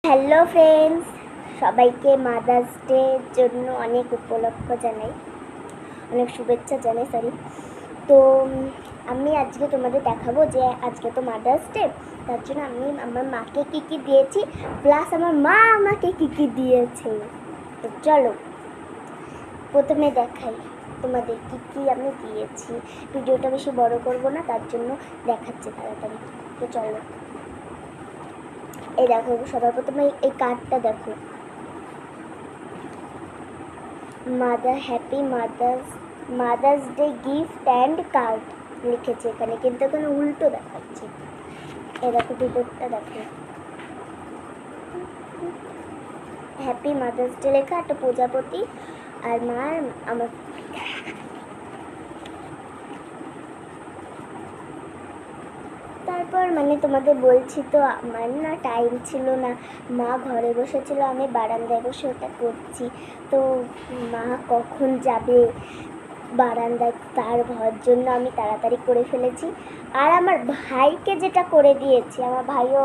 Hello friends, সবাইকে mother's ডের জন্য অনেক উপলক্ষ জানাই, অনেক শুভেচ্ছা জানাই। তো আমি আজকে তোমাদের দেখাবো যে আজকে তো মাদার্স ডে, তার জন্য আমি আমার মাকে কী কী দিয়েছি প্লাস আমার মা আমাকে কী কী দিয়েছে। তো চলো প্রথমে দেখাই তোমাদের কী কী আমি দিয়েছি। ভিডিওটা বেশি বড় করব না, তার জন্য দেখাচ্ছি তাড়াতাড়ি। তো চলো, এই দেখো সবার প্রথমে এই কার্ডটা দেখো, happy mother's day gift and card লিখেছে এখানে, কিন্তু এখানে উল্টো দেখাচ্ছে। এই দেখো ভিতরটা দেখো, হ্যাপি মাদার্স ডে লেখা, একটা প্রজাপতি আর মার আমার। তারপর তোমাদের বলছি তো, আমার না টাইম ছিল না, মা ঘরে বসেছিল, আমি বারান্দায় বসে ওটা করছি। তো মা কখন যাবে বারান্দায়, তার ভয়ের জন্য আমি তাড়াতাড়ি করে ফেলেছি। আর আমার ভাইকে যেটা করে দিয়েছি, আমার ভাইও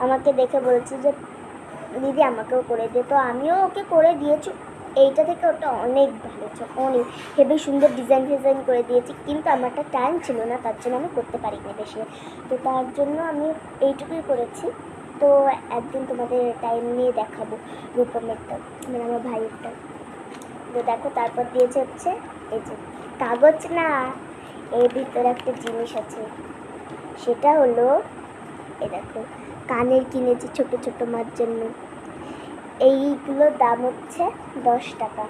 আমাকে দেখে বলছে যে দিদি আমাকেও করে দিয়ে, তো আমিও ওকে করে দিয়েছি। এইটা থেকে ওটা অনেক ভালো, অনেক হেবি সুন্দর ডিজাইন করে দিয়েছি, কিন্তু আমারটা টাইম ছিল না, তার জন্য আমি করতে পারিনি বেশি। তো তার জন্য আমি এইটুকুই করেছি। তো একদিন তোমাদের টাইম নিয়ে দেখাবো রূপমেরটা, আমার ভাইয়েরটা। তো দেখো তারপর দিয়েছে হচ্ছে এই যে কাগজ, না এর ভিতরে একটা জিনিস আছে, সেটা হলো এই দেখো কানের কিনেছি ছোট ছোট মার জন্য। এইগুলোর দাম হচ্ছে 10 টাকা,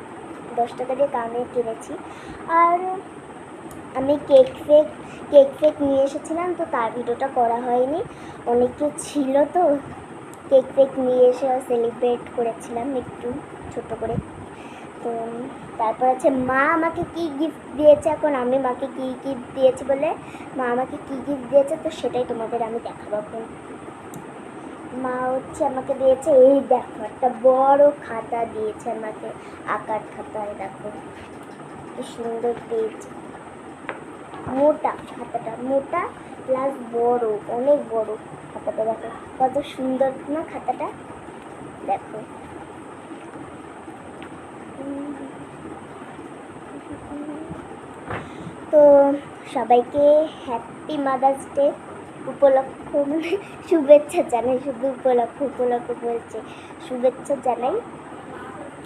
10 টাকা দিয়ে কানের কিনেছি। আর আমি কেক ফেক নিয়ে এসেছিলাম, তো তার ভিডিওটা করা হয়নি, অনেকে ছিল তো কেক ফেক নিয়ে এসে সেলিব্রেট করেছিলাম একটু ছোট করে। তো তারপর আছে মা আমাকে কি গিফট দিয়েছে, এখন আমি মাকে কি গিফট দিয়েছি বলে মা আমাকে কি গিফট দিয়েছে, তো সেটাই তোমাদের আমি দেখাবো এখন। মা হচ্ছে আমাকে দিয়েছে এই দেখো একটা বড় খাতা দিয়েছে আমাকে, আঁকার খাতায় দেখো কি সুন্দর দিয়েছে, মোটা খাতাটা, মোটা প্লাস বড়, অনেক বড় খাতাটা। দেখো কত সুন্দর না খাতাটা, দেখো। তো সবাইকে হ্যাপি মাদার্স ডে উপলক্ষ শুভেচ্ছা জানাই, শুধু উপলক্ষ বলছে, শুভেচ্ছা জানাই।